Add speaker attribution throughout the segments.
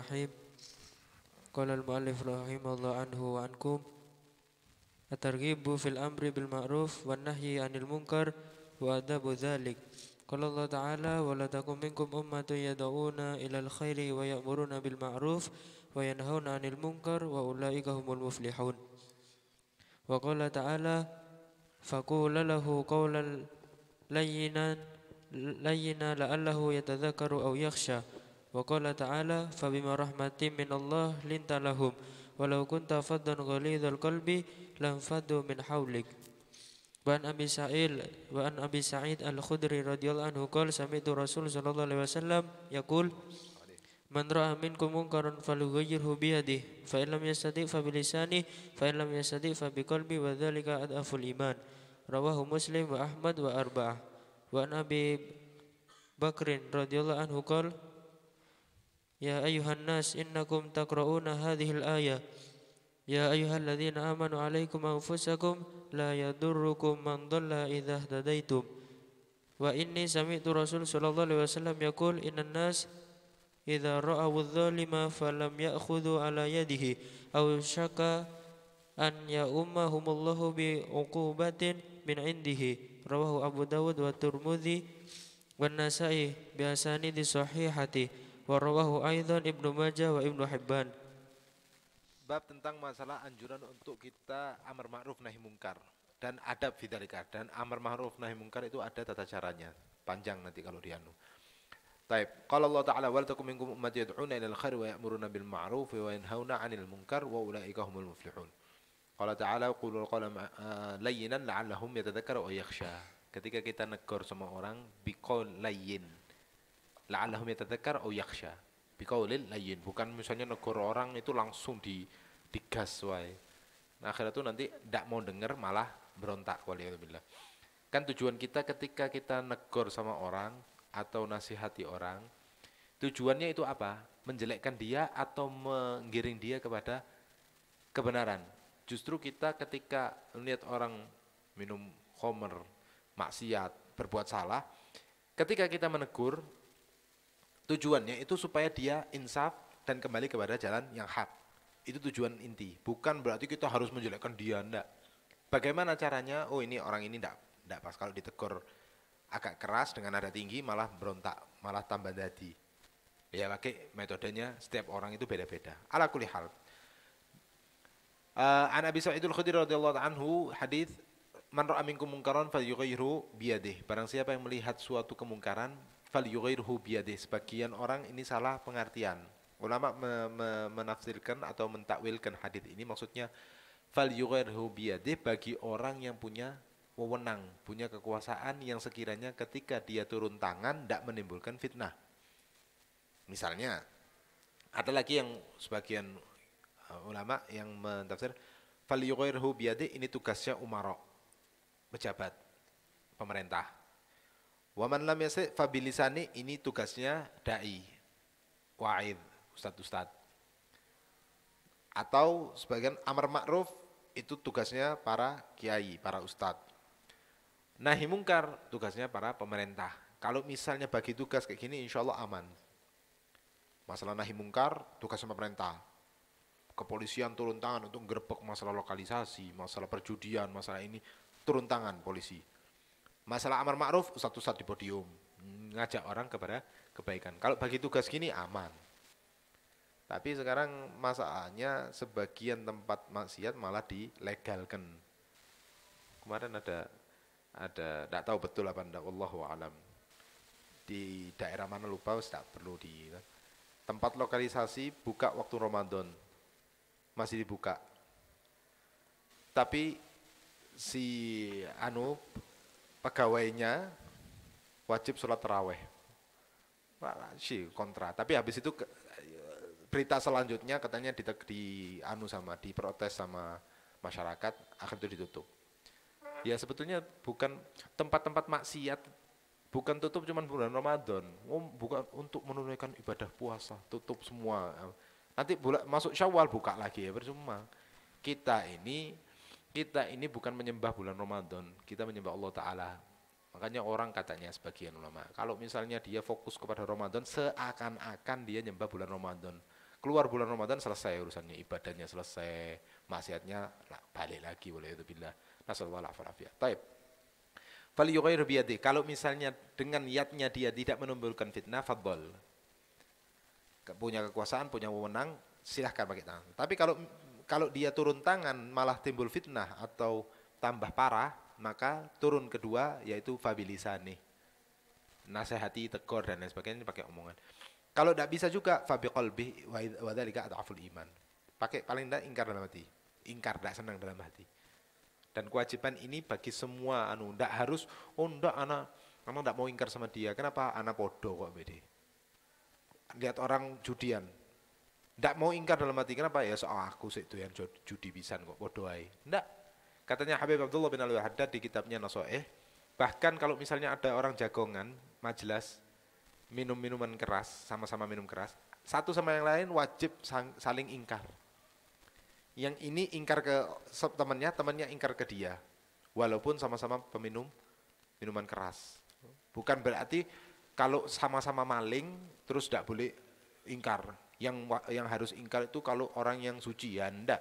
Speaker 1: Bismillahirrahmanirrahim. Qala al-mu'allif rahimahullah anhu wa ankum at-targhibu fil amri bil ma'ruf wan nahyi 'anil munkar wa adabu dzalik. Qala Allah Ta'ala wa la takum minkum ummatun yad'una ilal khairi wa ya'muruna bil ma'ruf wa yanhauna 'anil munkar wa ulaika humul muflihun. Wa qala Ta'ala faqula lahu qawlan layyina la'allahu yatadhakkaru aw yakhsha. Wa qala ta'ala fabima rahmatin minallah linta lahum walau kunta faddan ghalidhal qalbi lam faddu min hawlik. Wa an Abi Sa'id Al-Khudri radhiyallahu anhu qala sami'tu Rasul sallallahu alaihi wasallam yaqul man ra'a minkum munkaran falyughayyirhu bi yadihi fa in lam yastati' fa bi lisanihi fa in lam yastati' fa bi qalbi wa dzalika adhaful iman. Rawahu Muslim wa Ahmad wa arba'ah. Wa an Abi Bakrin radhiyallahu anhu qala ya ayuhan nas innakum taqra'una hadhil ayah ya ayyuhalladzina amanu alaikum anfusakum la yadurrukum man dhalla idza hadaitum wa inni sami'tu Rasul sallallahu alaihi wasallam yaqul innan nas idza ra'aw adh-dhalima falam ya'khudhu ala yadihi aw syaka an ya'ummahumullahu bi uqubatin min indihi. Rawahu Abu Dawud wa Tirmidzi wan Nasa'i bi asanidi sahihati wa rawahu aidan Ibnu Majah wa Ibnu Hibban.
Speaker 2: Bab tentang masalah anjuran untuk kita amar ma'ruf nahi mungkar dan adab bidzalika. Dan amar ma'ruf nahi mungkar itu ada tata caranya, panjang nanti kalau dianu. Taib. Qala Allah Ta'ala wal takum minkum ummatin yad'una ilal khair wa ya'muruna bil ma'ruf wa yanhauna 'anil munkar wa ulaika humul muflihun. Qala Ta'ala qulul qawlan layyinan la'allahum yatadhakkaru aw yakhsha. Ketika kita negur sama orang biqaul layyin la'allahum yatadhakkar aw yakhsha. Biqaulil layyin, bukan misalnya negur orang itu langsung digas wae. Nah, akhirnya itu nanti ndak mau denger malah berontak waliyadzubillah. Kan tujuan kita ketika kita negur sama orang atau nasihati orang, tujuannya itu apa? Menjelekkan dia atau menggiring dia kepada kebenaran. Justru kita ketika melihat orang minum khamr, maksiat, berbuat salah, ketika kita menegur, tujuannya itu supaya dia insaf dan kembali kepada jalan yang hak. Itu tujuan inti. Bukan berarti kita harus menjelekkan dia, enggak. Bagaimana caranya? Oh, ini orang ini enggak pas. Kalau ditegur agak keras dengan nada tinggi malah berontak, malah tambah dadi. Ya, pakai metodenya setiap orang itu beda-beda. Ala kulli hal. An Abi Sa'id Al-Khudri radhiyallahu anhu hadis man ra'a minkum munkaran falyughayyirhu biyadihi. Barang siapa yang melihat suatu kemungkaran falyughayyirhu biyadihi. Sebagian orang ini salah pengertian. Ulama menafsirkan atau mentakwilkan hadis ini maksudnya falyughayyirhu biyadihi bagi orang yang punya wewenang, punya kekuasaan yang sekiranya ketika dia turun tangan tidak menimbulkan fitnah. Misalnya ada lagi yang sebagian ulama yang mentafsir falyughayyirhu biyadihi, ini tugasnya umara, pejabat pemerintah. Wa man lam yastati fa bilisani, ini tugasnya dai, wa'id, ustad. Atau sebagian amar ma'ruf itu tugasnya para kiai, para ustad. Nahi mungkar tugasnya para pemerintah. Kalau misalnya bagi tugas kayak gini insyaallah aman. Masalah nahi mungkar tugasnya pemerintah. Kepolisian turun tangan untuk ngerebek masalah lokalisasi, masalah perjudian, masalah ini turun tangan polisi. Masalah amar ma'ruf ustaz-ustaz di podium ngajak orang kepada kebaikan. Kalau bagi tugas gini aman. Tapi sekarang masalahnya sebagian tempat maksiat malah dilegalkan. Kemarin ada tidak tahu betul apa enggak, wallahu alam. Di daerah mana lupa, tidak perlu di tempat lokalisasi buka waktu Ramadan. Masih dibuka. Tapi si pegawainya wajib sholat taraweh. Si kontra. Tapi habis itu berita selanjutnya katanya diprotes sama masyarakat, akhirnya itu ditutup. Ya sebetulnya bukan tempat-tempat maksiat, bukan tutup cuma bulan Ramadan. Bukan untuk menunaikan ibadah puasa, tutup semua. Nanti masuk Syawal buka lagi, ya percuma. Kita ini bukan menyembah bulan Ramadan, kita menyembah Allah Ta'ala. Makanya orang katanya sebagian ulama, kalau misalnya dia fokus kepada Ramadan, seakan-akan dia nyembah bulan Ramadan. Keluar bulan Ramadan selesai urusannya, ibadahnya selesai, maksiatnya balik lagi, boleh itu billah. Nasallallahu alaihi wasallam. Taib. Falyughayyir biyadi. Kalau misalnya dengan niatnya dia tidak menimbulkan fitnah, fadl. Punya kekuasaan, punya wewenang, silahkan pakai tangan. Tapi kalau dia turun tangan malah timbul fitnah atau tambah parah, maka turun kedua yaitu fabilisani. Nasihati, tegur dan lain sebagainya pakai omongan. Kalau tidak bisa juga fabiqalbi wa dzalika adhaful iman. Pakai paling tidak ingkar dalam hati. Ingkar, tidak senang dalam hati. Dan kewajiban ini bagi semua tidak harus ndak anak tidak mau ingkar sama dia. Kenapa? Anak podo kok bede. Lihat orang judian. Tidak mau ingkar dalam hati. Kenapa? Ya soal aku sih itu yang judi pisan kok podo ae. Ndak. Katanya Habib Abdullah bin Al-Haddad di kitabnya Nasoeh, bahkan kalau misalnya ada orang jagongan, majelis minum minuman keras, sama-sama minum keras, satu sama yang lain wajib saling ingkar. Yang ini ingkar ke temannya ingkar ke dia, walaupun sama-sama peminum minuman keras. Bukan berarti kalau sama-sama maling terus tidak boleh ingkar. Yang harus ingkar itu kalau orang yang suci, ya ndak.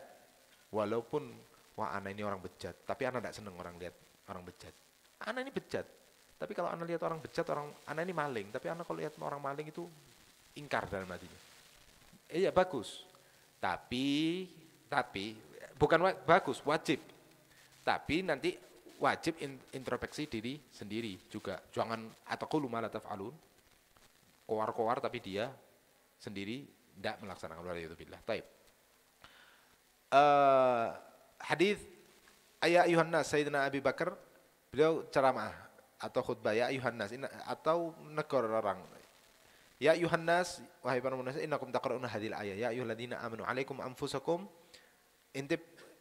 Speaker 2: Walaupun wah anak ini orang bejat, tapi anak tidak senang orang lihat orang bejat. Anak ini bejat. Tapi kalau anak lihat orang bejat, anak ini maling. Tapi anak kalau lihat orang maling itu ingkar dalam hatinya. Iya bagus. Tapi bukan bagus, wajib. Tapi nanti wajib introspeksi diri sendiri juga. Jangan ataqulu ma la taf'alun. Kowar-kowar tapi dia sendiri tidak melaksanakan waliyadzubillah. Taib. Hadis ayat Yuhannas Sayyidina Abi Bakar, beliau ceramah atau khutbah ya Yuhannas atau negor orang. Ya Yuhannas, wahai para manusia, innakum taqra'una hadhil ayat. Ya ayyuhalladzina amanu 'alaikum anfusakum.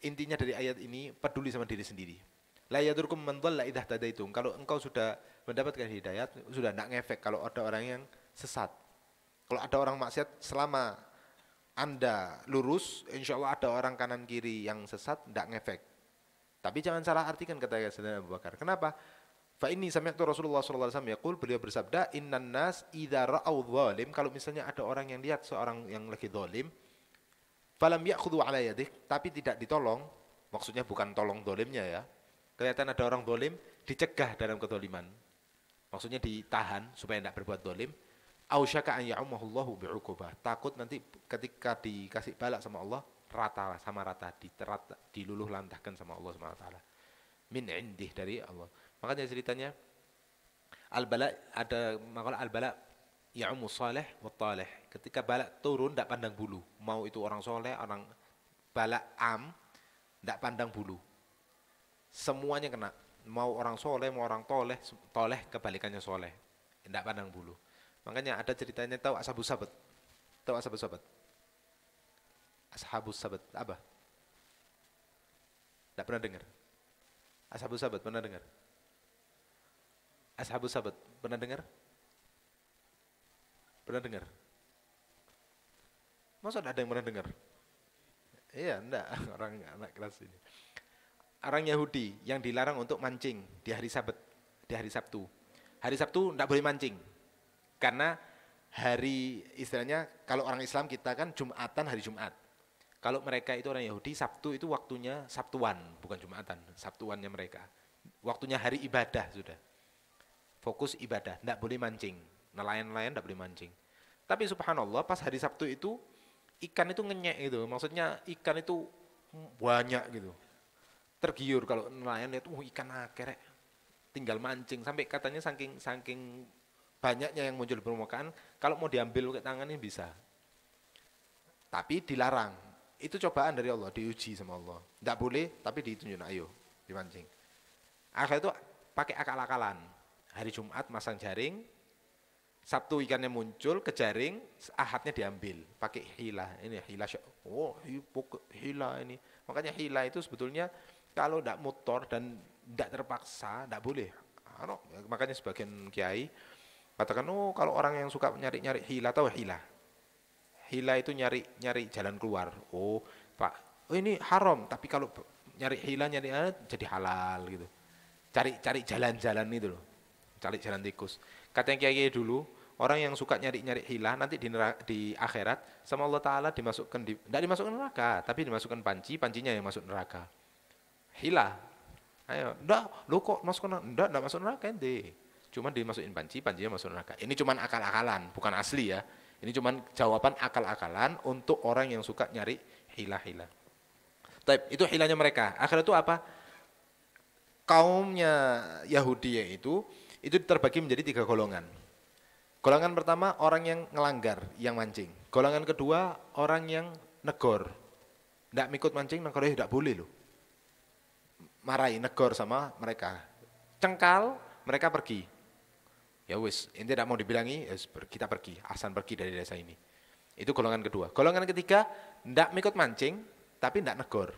Speaker 2: Intinya dari ayat ini peduli sama diri sendiri. La yadurkum man dhalla idza tadaitum. Kalau engkau sudah mendapatkan hidayat, sudah tidak ngefek kalau ada orang yang sesat. Kalau ada orang maksiat, selama Anda lurus, insya Allah ada orang kanan kiri yang sesat, tidak ngefek. Tapi jangan salah artikan kata Sayyidina Abu Bakar. Kenapa? Fa inni sami'tu Rasulullah sallallahu alaihi wasallam yaqul, beliau bersabda, innan nas idza ra'aw dhalim, kalau misalnya ada orang yang lihat seorang yang lagi zalim, falam ya'khudhu 'ala yadih, tapi tidak ditolong, maksudnya bukan tolong zalimnya ya. Kelihatan ada orang zalim, dicegah dalam kezaliman. Maksudnya ditahan supaya tidak berbuat zalim. Ausyaka an ya'umahullahu bi'uqubah. Takut nanti ketika dikasih balak sama Allah, rata sama rata, diluluh lantahkan sama Allah Subhanahu wa taala. Min indih, dari Allah. Makanya ceritanya al-bala, ada makalah al-bala ya'umu salih wa talih. Ketika balak turun tidak pandang bulu. Mau itu orang soleh, orang balak tidak pandang bulu. Semuanya kena. Mau orang soleh, mau orang toleh kebalikannya soleh. Tidak pandang bulu. Makanya ada ceritanya, tahu Ashabus Sabat? Tahu Ashabus Sabat? Ashabus Sabat apa? Tidak pernah dengar? Ashabus Sabat pernah dengar? Ashabus Sabat pernah dengar? Pernah dengar? Masa ada yang pernah dengar? Iya, enggak, orang anak kelas ini. Orang Yahudi yang dilarang untuk mancing di hari Sabat, di hari Sabtu. Hari Sabtu enggak boleh mancing. Karena hari istilahnya kalau orang Islam kita kan Jumatan, hari Jumat. Kalau mereka itu orang Yahudi, Sabtu itu waktunya Sabtuan, bukan Jumatan, Sabtuannya mereka. Waktunya hari ibadah sudah. Fokus ibadah, tidak boleh mancing. Nelayan-nelayan tidak boleh mancing. Tapi subhanallah pas hari Sabtu itu ikan itu ngenyek gitu. Maksudnya ikan itu banyak gitu. Tergiur kalau nelayan lihat ikan akerek. Tinggal mancing sampai katanya saking banyaknya yang muncul di permukaan, kalau mau diambil ke tangan ini bisa. Tapi dilarang. Itu cobaan dari Allah, diuji sama Allah. Tidak boleh, tapi ditunjuk, ayo dimancing. Akhirnya itu pakai akal-akalan. Hari Jumat masang jaring, Sabtu ikannya muncul ke jaring, Ahadnya diambil, pakai hila. Ini hila, hila ini. Makanya hila itu sebetulnya kalau tidak motor dan tidak terpaksa, tidak boleh. Makanya sebagian kiai katakan, kalau orang yang suka nyari-nyari hila, tahu hila? Hila itu nyari jalan keluar. Pak, ini haram, tapi kalau nyari hila jadi halal gitu. Cari jalan-jalan itu loh. Cari jalan tikus. Katanya kiai dulu, Orang yang suka nyari-nyari hilah nanti di akhirat sama Allah Ta'ala tidak dimasukkan neraka, tapi dimasukkan panci, pancinya yang masuk neraka. Hilah. Ayo, enggak, lu kok masuk neraka? Enggak masuk neraka ente. Cuma dimasukin panci, pancinya masuk neraka. Ini cuman akal-akalan, bukan asli ya. Ini cuman jawaban akal-akalan untuk orang yang suka nyari hilah-hilah. Itu hilahnya mereka. Akhirat itu apa? Kaumnya Yahudi itu terbagi menjadi 3 golongan. Golongan pertama orang yang ngelanggar, yang mancing. Golongan kedua orang yang negor. Tidak mikut mancing, negornya tidak boleh loh. Marahi, negor sama mereka. Cengkal, mereka pergi. Ya wis, ini tidak mau dibilangi, kita pergi. Asan pergi dari desa ini. Itu golongan kedua. Golongan ketiga, tidak mikut mancing, tapi tidak negor.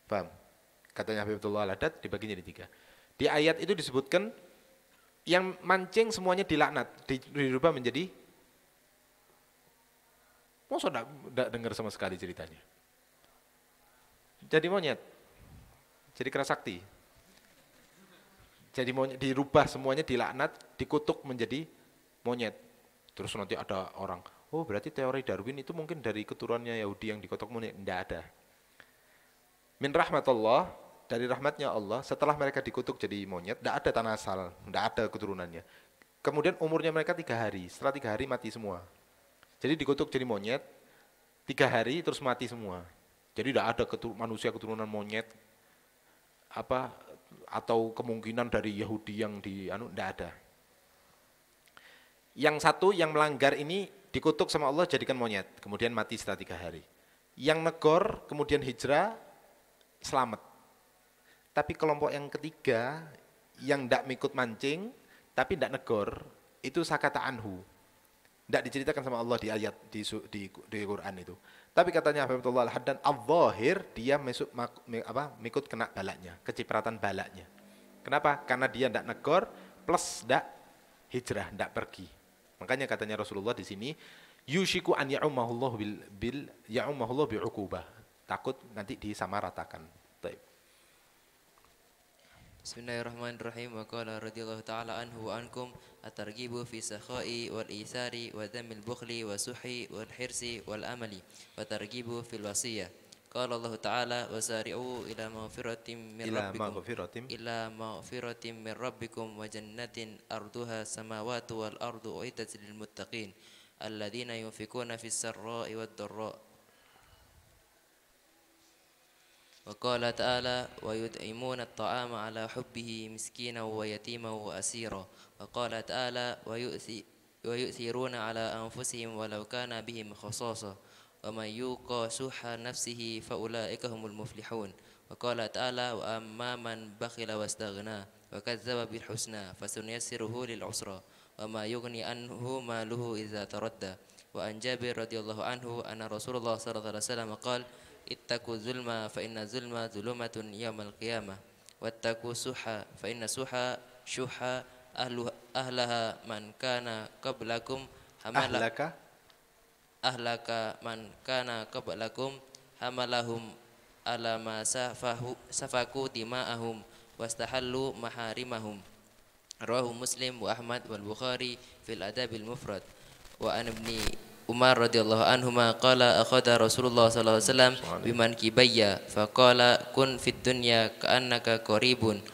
Speaker 2: Paham? Katanya Habibullah Al-Haddad dibagi jadi 3. Di ayat itu disebutkan yang mancing semuanya dilaknat, dirubah menjadi, masa enggak dengar sama sekali ceritanya. Jadi monyet, jadi kerasakti. Jadi monyet dirubah semuanya dilaknat, dikutuk menjadi monyet. Terus nanti ada orang, oh berarti teori Darwin itu mungkin dari keturunannya Yahudi yang dikutuk monyet. Enggak ada. Min rahmatullah, dari rahmatnya Allah, setelah mereka dikutuk jadi monyet, tidak ada tanah asal, tidak ada keturunannya. Kemudian umurnya mereka 3 hari, setelah 3 hari mati semua. Jadi dikutuk jadi monyet, 3 hari terus mati semua. Jadi tidak ada manusia keturunan monyet, atau kemungkinan dari Yahudi yang tidak ada. Yang satu yang melanggar ini dikutuk sama Allah jadikan monyet, kemudian mati setelah 3 hari. Yang negor, kemudian hijrah, selamat. Tapi kelompok yang ketiga, yang tidak mikut mancing, tapi tidak negor, itu sakata anhu. Tidak diceritakan sama Allah di ayat, di Quran itu. Tapi katanya Habibullah Al-Haddad, al-zahir, dia mikut kena balaknya, kecipratan balaknya. Kenapa? Karena dia tidak negor, plus tidak hijrah, tidak pergi. Makanya katanya Rasulullah di sini, yushiku an ya'ummahullah ya'ummahullah bi'ukubah. Takut nanti disamaratakan.
Speaker 3: Bismillahirrahmanirrahim. Wa qala radhiyallahu ta'ala anhu wa ankum at-targhibu fi sakha'i wal ithari wa dhammil bukhli wa suhi wal hirsi wal amali wa targhibu fil wasiyah. Qala Allah ta'ala wasari'u ila maghfiratin min rabbikum wa jannatin arduha samawati wal ardu uiddat lil muttaqin alladzina yunfikuna fis sarra'i wad dharra. وقال تعالى ويطعمون الطعام على حبه مسكينا ويتيما وأسيرا وقال تعالى ويؤثرون على أنفسهم ولو كان بهم خصاصة ومن يوق شح نفسه فأولئك هم المفلحون وقال تعالى وأما من بخل واستغنى وكذب بالحسنى فسنيسره للعسرى وما يغني عنه ماله إذا تردى وعن جابر رضي الله عنه أن رسول الله صلى الله عليه وسلم قال ittaqu zulma fa inna zulma zulumatun yaumal qiyamah wattaqu suha fa inna suha syuha ahlaha man kana qablakum ahlaka man kana qablakum hamalahum ala ma safaku dima'ahum wastahallu maharimahum. Rawahu Muslim wa Ahmad wal Bukhari fil Adabil Mufrad. Wa an ibni Umar radhiyallahu anhuma qala akhadha Rasulullah sallallahu alaihi wasallam biman kibayya faqala kun fid dunya ka'annaka gharibun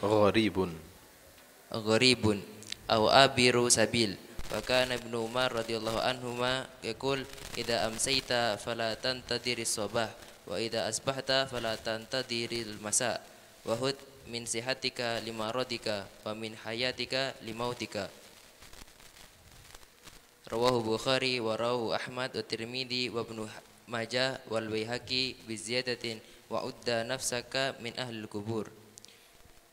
Speaker 3: aw abiru sabil. Wa kana ibnu Umar radhiyallahu anhuma yaqul idza amsayta fala tantadiris sabah wa idza asbahta fala tantadiris masa wa hud min sihatika limaradika wa min hayatika limautika. Rawahu Bukhari wa rawahu Ahmad wa Tirmidzi wa Ibnu Majah wal Baihaqi bi ziyadatin wa udda nafsaka min ahlil kubur.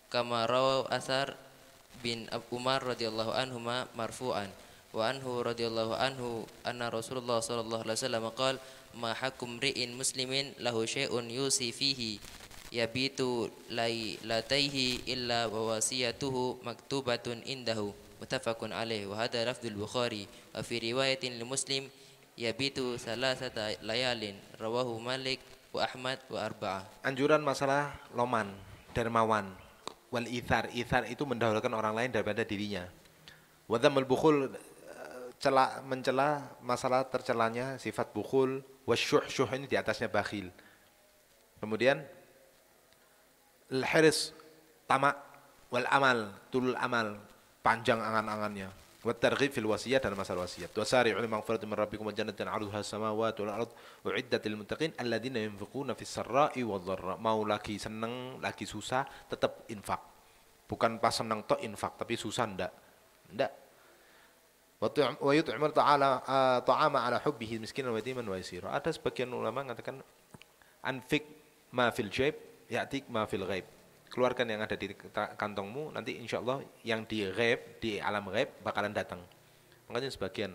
Speaker 3: Kama rawahu Athar bin Umar radhiyallahu anhuma marfu'an wa anhu radhiyallahu anhu anna Rasulullah sallallahu alaihi wasallam qala ma hakum ri'in muslimin lahu syai'un yusi fihi yabitu lailataihi illa wa wasiyatuhu maktubatun indahu. Muttafaqun alaih wa hadha lafdzul Bukhari wa fi riwayatin li Muslim yabitu salasata layalin. Rawahu Malik wa Ahmad wa arba'ah.
Speaker 2: Anjuran masalah loman, dermawan, wal ithar. Ithar itu mendahulukan orang lain daripada dirinya. Wa dhammul bukhul, mencela masalah tercelanya sifat bukhul, wasyuh, syuh ini di atasnya bakhil. Kemudian al-hirs, tamak, wal amal, tulul amal, panjang angan-angannya. Wa targhib fil wasiyah, dan masalah wasiat. Wa sari'u li maghfiratin min rabbikum wa jannatin 'arduha as-samawati wal ard u'iddat lil muttaqin alladziina yunfiquna fis sarra'i wad dharra. Mau lagi seneng, lagi susah, tetap infak. Bukan pas seneng tok infak, tapi susah ndak. Ndak. Wa yut'imul ta'ama 'ala hubbihi miskinan wa yatiman wa yasira. Ada sebagian ulama mengatakan anfik ma fil jaib ya'tik ma fil ghaib. Keluarkan yang ada di kantongmu, nanti insya Allah yang di ghaib, di alam ghaib bakalan datang. Makanya sebagian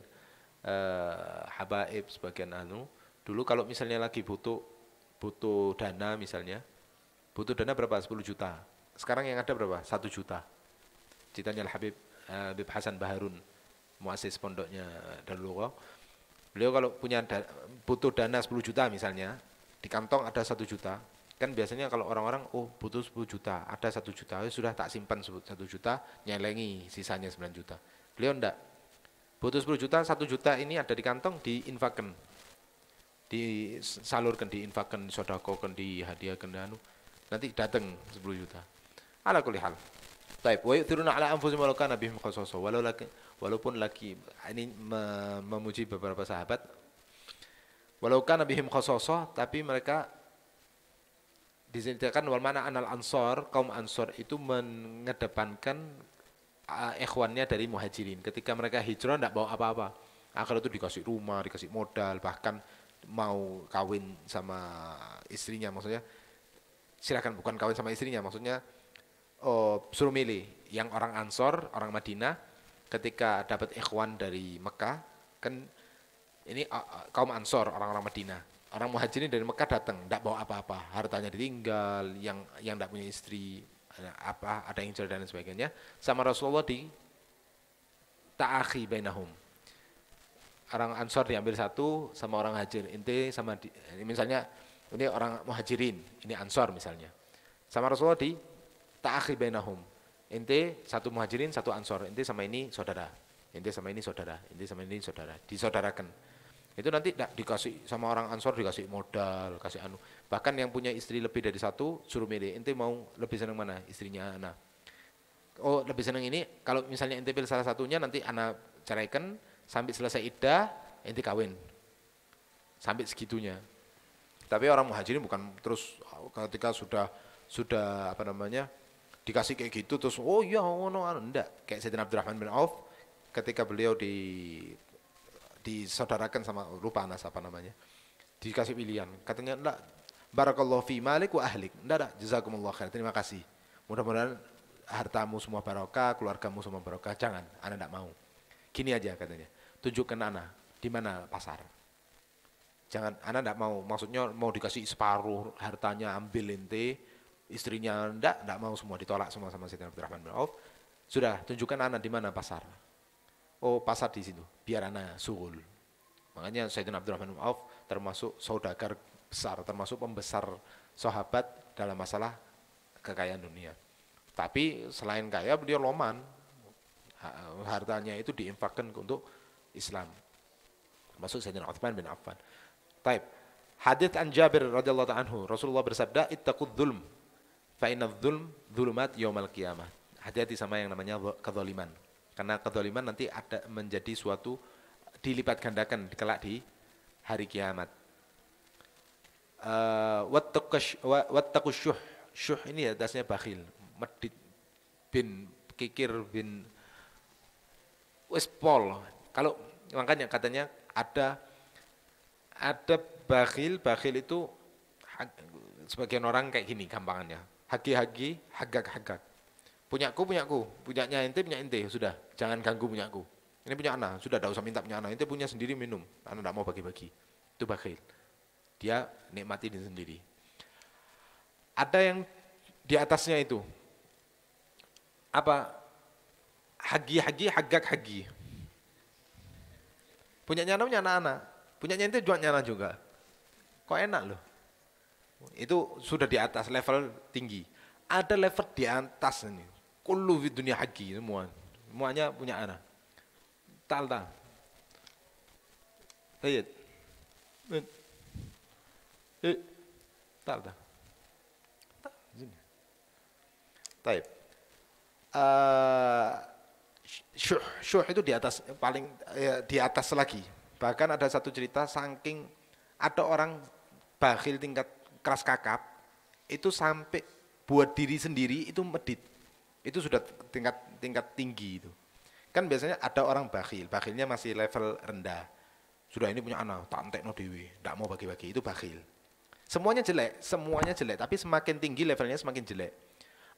Speaker 2: habaib, sebagian dulu kalau misalnya lagi butuh dana misalnya, butuh dana berapa? 10 juta. Sekarang yang ada berapa? 1 juta. Citanya Habib Hasan Baharun, muassis pondoknya Darul Lughah. Beliau kalau butuh dana 10 juta misalnya, di kantong ada 1 juta. Kan biasanya kalau orang-orang, butuh 10 juta, ada 1 juta, sudah tak simpan 1 juta, nyelengi sisanya 9 juta. Beliau enggak. Butuh 10 juta, 1 juta ini ada di kantong, diinfakkan. Disalurkan, diinfakkan, disodakokan, dihadiahkan, nanti datang 10 juta. Ala kulli hal. Taib, wa yu'thiruna ala anfusihim walau kana bihim khasasah. Walaupun lagi ini memuji beberapa sahabat, walau kana bihim khasasah, tapi mereka diceritakan wal mana anal ansor, kaum ansor itu mengedepankan ikhwannya dari muhajirin. Ketika mereka hijrah tidak bawa apa-apa. Akhirnya itu dikasih rumah, dikasih modal, bahkan mau kawin sama istrinya, maksudnya silakan, bukan kawin sama istrinya, maksudnya suruh milih yang orang ansor, orang Madinah, ketika dapat ikhwan dari Mekah, kan ini kaum ansor, orang-orang Madinah. Orang muhajirin dari Mekah datang, tidak bawa apa-apa, hartanya ditinggal, yang tidak punya istri, ada yang cerai dan sebagainya. Sama Rasulullah di ta'akhi bainahum. Orang Ansor diambil satu, sama orang Hajir. Inti sama misalnya ini orang muhajirin, ini Ansor misalnya. Sama Rasulullah di ta'akhi bainahum. Inti satu muhajirin, satu Ansor. Inti sama ini saudara. Inti sama ini saudara. Inti sama ini saudara. Disaudarakan. Itu nanti dikasih sama orang Ansor, dikasih modal, kasih Bahkan yang punya istri lebih dari satu, suruh milih. Ente mau lebih senang mana? Istrinya anak. Lebih senang ini, kalau misalnya ente pilih salah satunya, nanti anak ceraikan, sampai selesai iddah, ente kawin. Sampai segitunya. Tapi orang muhajirin bukan terus, ketika sudah dikasih kayak gitu, terus, enggak. Kayak Sayyidina Abdurrahman bin Auf, ketika beliau disaudarakan sama, lupa anas apa namanya, dikasih pilihan, katanya enggak, barakallahu fi malik wa ahlik, enggak, jazakumullah khair, terima kasih, mudah-mudahan hartamu semua barokah, keluargamu semua barokah, jangan, anak enggak mau, gini aja katanya, tunjukkan anak di mana pasar, jangan, anak enggak mau, maksudnya mau dikasih separuh hartanya, ambil ente, istrinya enggak mau, semua ditolak semua sama Sayyidina Abdurrahman bin Auf. Sudah, tunjukkan anak di mana pasar. Pasar di situ, biar anak suhul. Makanya Sayyidina Abdurrahman bin Auf termasuk saudagar besar, termasuk pembesar sahabat dalam masalah kekayaan dunia. Tapi selain kaya, beliau loman. Hartanya itu diinfakkan untuk Islam. Termasuk Sayyidina Utsman bin Affan. Taib. Hadits an Jabir radhiyallahu anhu, Rasulullah bersabda, "Ittaqud dzulm, fa inna dzulm dzulumat yaumil qiyamah." Hati-hati sama yang namanya kezaliman. Karena kezaliman nanti ada menjadi suatu dilipat gandakan kelak di hari kiamat. Wattaqus syuh. Syuh ini atasnya bakhil. Medit bin kikir bin wespol. Kalau makanya katanya ada bakhil itu sebagian orang kayak gini gampangannya. Hagi-hagi, hagak-hagak. Punyaku, punyanya ente, punya ente, sudah, jangan ganggu punyaku. Ini punya anak, sudah, tidak usah minta punya anak, ente punya sendiri minum, anak tidak mau bagi-bagi. Itu bakhil. Dia nikmati diri sendiri. Ada yang di atasnya itu, apa? Hagi-hagi, hagak-hagi. Punyanya anak-anak, punyanya ente jual anak juga. Kok enak loh? Itu sudah di atas, level tinggi. Ada level di atas ini. Kullu fi dunia hagi, semuanya punya anak. Tal. Sayyid. Tak. Sini. Taib. Syuh itu di atas paling di atas lagi. Bahkan ada satu cerita saking ada orang bakhil tingkat keras kakap itu sampai buat diri sendiri itu medit. Itu sudah tingkat tinggi itu. Kan biasanya ada orang bakhil, bakhilnya masih level rendah. Sudah ini punya anak, tak entekno dhewe, ndak mau bagi-bagi, itu bakhil. Semuanya jelek, tapi semakin tinggi levelnya semakin jelek.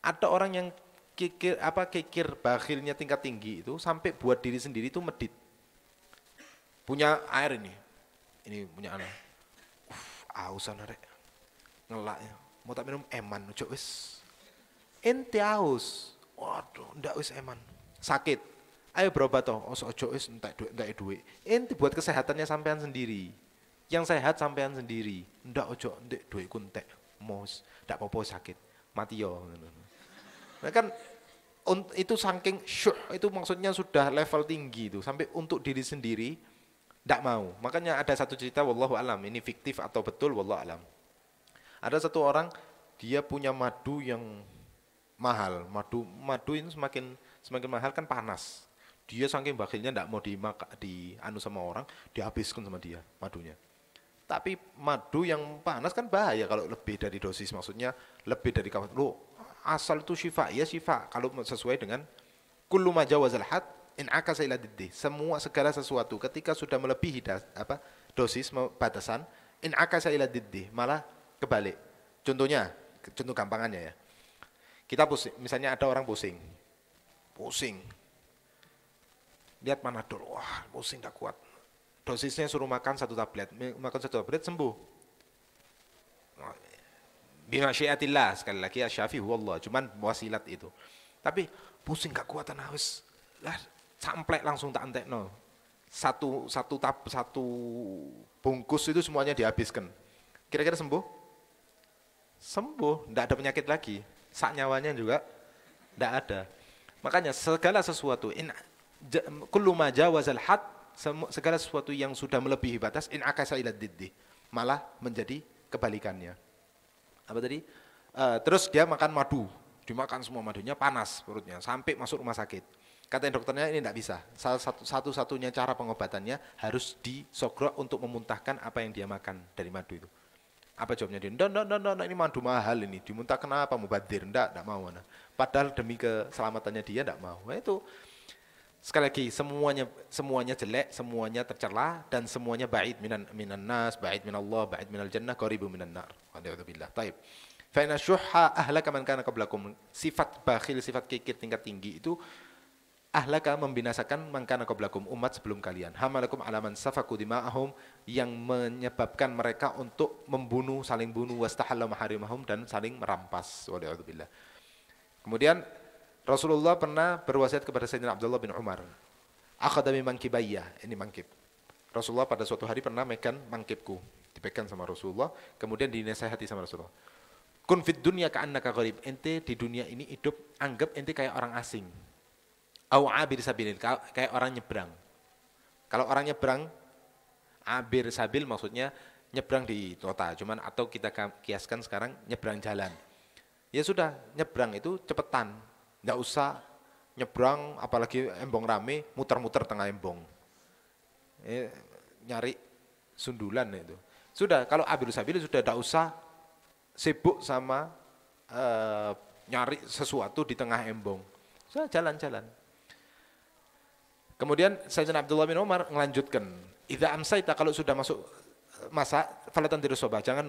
Speaker 2: Ada orang yang kikir bakhilnya tingkat tinggi itu sampai buat diri sendiri itu medit. Punya air ini punya anak. Ausan arek. Ngelak ya. Mau tak minum eman, ojo wis. Ente aus. Waduh, ndak wis eman. Sakit. Ayo berobat toh. Ojo wis entek duit. Ente buat kesehatannya sampean sendiri. Yang sehat sampean sendiri. Ndak ojo ndek duitku entek. Mos, ndak apa-apa sakit. Mati yo. Nah kan itu saking syuh itu maksudnya sudah level tinggi itu sampai untuk diri sendiri ndak mau. Makanya ada satu cerita wallahu alam, ini fiktif atau betul wallahu alam. Ada satu orang dia punya madu yang mahal. Madu ini semakin mahal kan panas. Dia saking bakhilnya ndak mau anu sama orang, dihabiskan sama dia madunya. Tapi madu yang panas kan bahaya kalau lebih dari dosis, maksudnya lebih dari kawan. Loh, asal itu syifa, ya syifa kalau sesuai dengan kullu ma jawazal had in akasa ila diddi. Segala sesuatu ketika sudah melebihi dosis batasan in akasa ila diddi, malah kebalik. Contoh gampangannya ya. Kita pusing, misalnya ada orang pusing. Lihat Panadol, wah pusing tak kuat. Dosisnya suruh makan 1 tablet, sembuh. Bimasyiatillah, sekali lagi asyafi huwallah, cuman wasilat itu. Tapi pusing gak kuatan haus. Lah samplek langsung tak entekno. Satu bungkus itu semuanya dihabiskan. Kira-kira sembuh? Sembuh, enggak ada penyakit lagi. Sak nyawanya juga enggak ada. Makanya segala sesuatu kullu ma jawazal had, segala sesuatu yang sudah melebihi batas in akasa ila diddi, malah menjadi kebalikannya. Apa tadi? Terus dia makan madu, dimakan semua madunya, panas perutnya sampai masuk rumah sakit. Kata dokternya ini tidak bisa. Satu-satunya cara pengobatannya harus disogro untuk memuntahkan apa yang dia makan dari madu itu. Apa jawabnya dia? Nggak, ini madu mahal ini, dimuntahkan apa, mubadir, enggak mau. Nah. Padahal demi keselamatannya dia enggak mau. Nah, itu sekali lagi semuanya jelek, semuanya tercela dan semuanya ba'id minan nas, ba'id minallah, ba'id minal jannah, qaribu minan nar. Alhamdulillah. Taib. Fa inna syuhha ahlaka man kana qablakum. Sifat bakhil, sifat kikir tingkat tinggi itu ahlaka membinasakan man kana qablakum, umat sebelum kalian. Hamalakum alaman safaku dima'ahum, yang menyebabkan mereka untuk membunuh, saling bunuh, wastahalla maharimahum, dan saling merampas. Waliyadzubillah. Kemudian Rasulullah pernah berwasiat kepada Sayyidina Abdullah bin Umar. Akhadami mangkibayya, ini mangkib. Rasulullah pada suatu hari pernah megang mangkibku, dipegang sama Rasulullah, kemudian dinasihati sama Rasulullah. Kun fid dunya ka'annaka gharib, ente di dunia ini hidup, anggap ente kayak orang asing. Au abir sabilin, kayak orang nyebrang. Kalau orang nyebrang, abir sabil maksudnya nyebrang di kota, cuman atau kita kiaskan sekarang nyebrang jalan. Ya sudah, nyebrang itu cepetan. Nggak usah nyebrang, apalagi embong rame, muter-muter tengah embong. Nyari sundulan itu. Sudah, kalau abir sabil sudah nggak usah sibuk sama nyari sesuatu di tengah embong. Sudah jalan-jalan. Kemudian Sayyidina Abdullah bin Umar melanjutkan, idza amsayta, kalau sudah masuk masa falatan tirusoba, jangan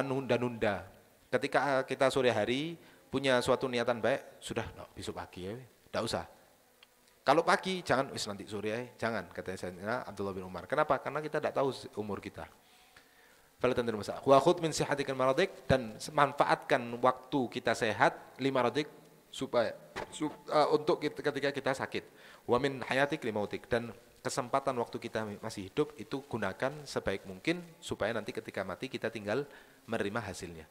Speaker 2: nunda-nunda. Ketika kita sore hari punya suatu niatan baik, sudah besok pagi ya, tidak usah. Kalau pagi jangan nanti sore ya, jangan, kata Sayyidina Abdullah bin Umar. Kenapa? Karena kita tidak tahu umur kita. Falatan tirusoba. Wa khudh min sihatikal maradik, dan manfaatkan waktu kita sehat 5 radik supaya untuk ketika kita sakit. Wa min hayatik limautik, dan kesempatan waktu kita masih hidup itu gunakan sebaik mungkin supaya nanti ketika mati kita tinggal menerima hasilnya.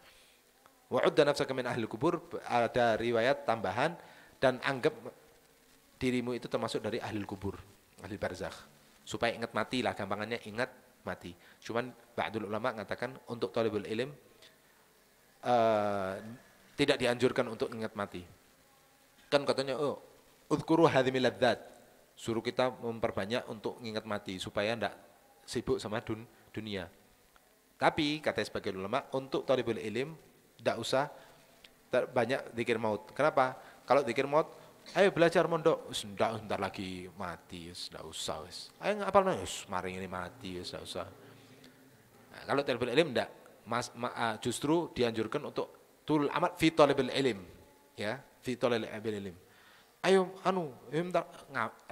Speaker 2: Wa udda nafsaka min ahli kubur, ada riwayat tambahan, dan anggap dirimu itu termasuk dari ahli kubur, ahli barzakh. supaya ingat mati lah, gampangannya ingat mati. Cuman ba'dul ulama mengatakan untuk thalibul ilm tidak dianjurkan untuk ingat mati. Kan katanya udhkuru hadhimil ladzat, suruh kita memperbanyak untuk ingat mati supaya tidak sibuk sama dunia. Tapi kata sebagian ulama untuk thalibul ilm tidak usah banyak zikir maut. Kenapa? Kalau zikir maut, ayo belajar mondok, sebentar lagi mati, tidak usah. Ayo ngapal mari ini mati, tidak usah. Nah, kalau thalibul ilm tidak, justru dianjurkan untuk tul amat fi thalibul ilm, ya, fi thalibul ilm. Ayo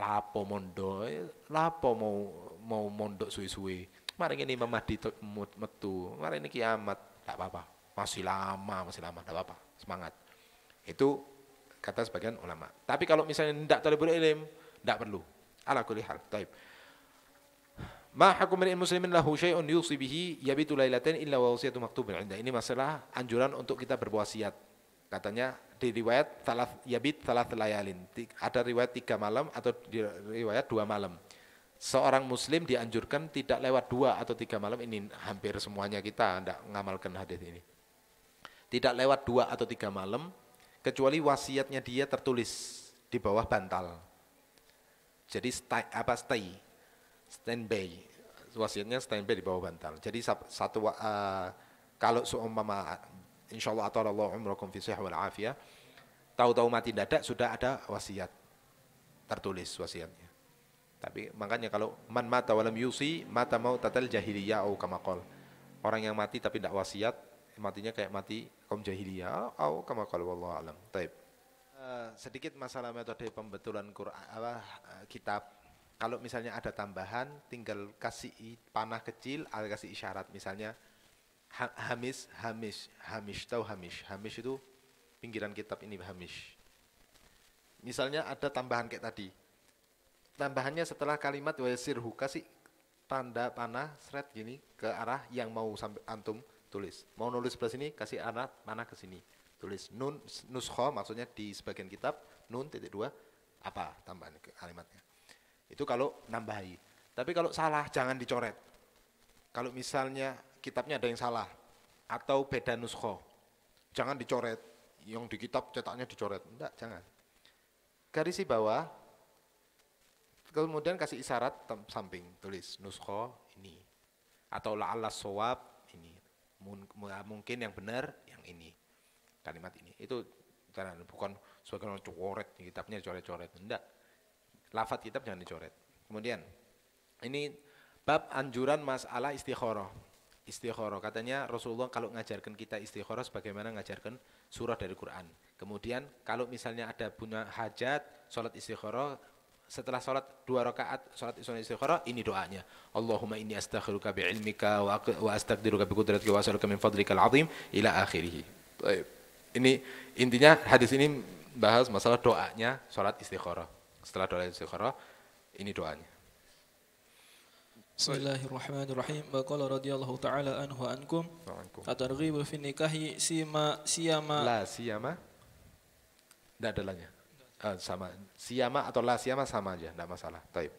Speaker 2: lapo mondok, lapo mau mondok suwe-suwe. Mari ini Imam Mahdi metu, mari ini kiamat, tidak apa-apa, masih lama, tidak apa-apa, semangat. Itu kata sebagian ulama. Tapi kalau misalnya tidak thalibul ilm, tidak perlu. Ala kulli hal. Taib. Ma hakum mar'in muslimin lahu syai'un yusi bihi yabitu lailatain illa wa wasiyatu maktubun 'inda. Ini masalah anjuran untuk kita berwasiat. Katanya di riwayat thalath layalin. Ada riwayat 3 malam atau di riwayat 2 malam. Seorang muslim dianjurkan tidak lewat 2 atau 3 malam, ini hampir semuanya kita tidak mengamalkan hadis ini. Tidak lewat 2 atau 3 malam, kecuali wasiatnya dia tertulis di bawah bantal. Jadi standby. Wasiatnya standby di bawah bantal. Jadi kalau seumpama insyaallah atalla umrakum fi sihhah wal afiyah, tahu-tahu mati dadak sudah ada wasiat tertulis wasiatnya. Tapi makanya kalau man mata walam yusi mata mautatal jahiliyah au kama qol. Orang yang mati tapi tidak wasiat, matinya kayak mati kaum jahiliyah au kama qol, wallahu alam. Taib. Sedikit masalah metode pembetulan kitab. Kalau misalnya ada tambahan, tinggal kasih panah kecil atau kasih isyarat. Misalnya hamish. Tahu hamish? Hamish itu pinggiran kitab ini hamish. Misalnya ada tambahan kayak tadi. Tambahannya setelah kalimat wa yasirhu, kasih tanda panah seret gini ke arah yang mau sampai antum tulis. Mau nulis sebelah sini, kasih arah panah ke sini. Tulis nun nuskho, maksudnya di sebagian kitab nun titik 2 apa tambahan kalimatnya. Itu kalau nambahi. Tapi kalau salah jangan dicoret. Kalau misalnya kitabnya ada yang salah atau beda nuskho, jangan dicoret. Yang di kitab cetaknya dicoret. Enggak, jangan. Garisi bawah. Kemudian kasih isyarat samping, tulis nuskho ini. Atau la'alla shawab ini. Mungkin yang benar yang ini. Kalimat ini. Itu bukan sebagai orang coret, kitabnya coret-coret. Enggak. Lafaz kitab jangan dicoret. Kemudian ini bab anjuran masalah istikharah. Istikharah, katanya Rasulullah kalau ngajarkan kita istikharah sebagaimana ngajarkan surah dari Quran. Kemudian kalau misalnya ada punya hajat, sholat istikharah, setelah sholat 2 rakaat sholat istikharah, ini doanya. Allahumma inni astakhiruka bi'ilmika wa astaqdiruka biqudratika wa as'aluka min fadlikal azim ila akhirih. Ini intinya hadis ini bahas masalah doanya sholat istikharah. Setelah doa istikharah, ini doanya.
Speaker 4: Bismillahirrahmanirrahim. Qala radhiyallahu ta'ala anhu ankum at-targhibu fi nikahi siyama
Speaker 2: la siyama. Enggak ada lanya. Sama siyama atau la siyama sama aja, enggak masalah. Taib.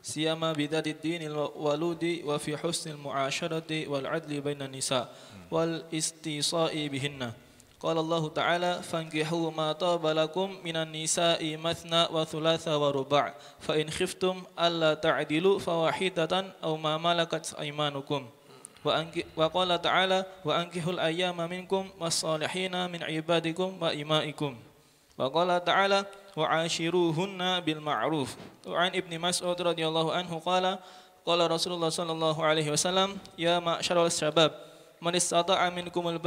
Speaker 4: Siyama bidadid dinil waludi wa fi husnil mu'asyarati wal adli bainan nisa wal istisa'i bihinna. Qala Allah Ta'ala fankihu ma taba lakum minan nisa'i mathna wa thulatha wa ruba' fa in khiftum alla ta'dilu fawahidatan aw ma malakat aymanukum. Wa qala Ta'ala wa ankihul ayyama minkum was-salihina min ibadikum wa imaikum. Wa qala ta'ala wa 'ashiruhunna bil ma'ruf. Wa an Ibnu Mas'ud radhiyallahu anhu qala Rasulullah sallallahu alaihi wasallam ya ma'syaral syabab man istata'a minkumul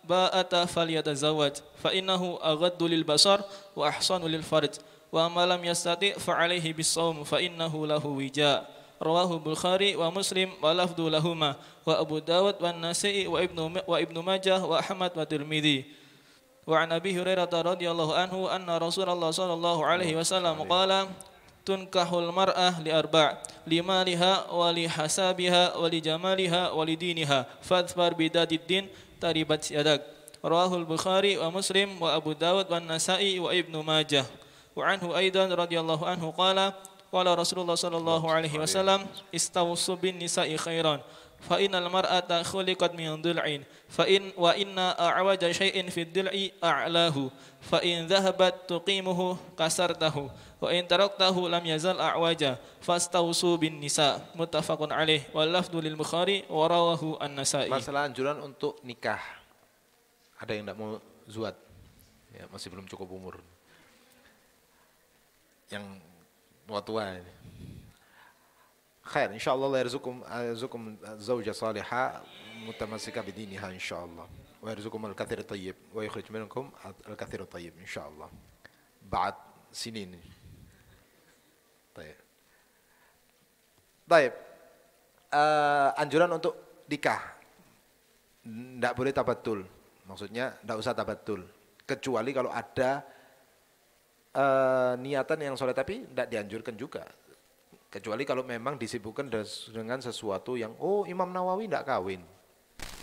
Speaker 4: ba'ata falyatazawwaj fa innahu aghaddu lil basar wa ahsanu lil farj wa ma lam yastati' fa 'alaihi bis-shaum fa innahu lahu wija. Rawahu Bukhari wa Muslim wa lafdhu lahuma wa Abu Dawud wa Nasa'i wa Ibnu Majah wa Ahmad wa Tirmidzi. Wa an Abi Hurairah radhiyallahu anhu anna Rasulullah sallallahu alaihi wasallam qala tunkahul mar'ah li arba' limaliha wa li hasabiha wa li jamaliha wa li diniha fadhfar bidatid din taribat yadak. Rawahul Bukhari wa Muslim wa Abu Dawud wa Nasa'i wa Ibnu Majah. Wa anhu aidan radhiyallahu anhu qala qala Rasulullah sallallahu alaihi wasallam istausu bin nisa'i khairan fa innal mar'ata khuliqat min dhil'in fa in wa inna a'waja shay'in fi dhil'i a'lahu fa in dhahabat tuqimuhu kasartahu wa in taraktahu lam yazal a'waja fastausu bin nisa muttafaqun alaih wal lafdhu lil Bukhari wa rawahu an-Nasa'i.
Speaker 2: Masalah anjuran untuk nikah. Ada yang tidak mau zuat? Ya, masih belum cukup umur. Yang tua-tua ini. Khair, insyaallah Allah yarzukum zawja salihah mutamassika bidiniha insyaallah. Wa yarzukum al-katsir at-tayyib wa yukhrij minkum al-katsir at-tayyib insyaallah. Ba'd sinin. Baik. Baik. Anjuran untuk nikah. Tidak boleh tabatul. Maksudnya tidak usah tabatul. Kecuali kalau ada niatan yang soleh, tapi tidak dianjurkan juga. Kecuali kalau memang disibukkan dengan sesuatu yang, oh Imam Nawawi tidak kawin.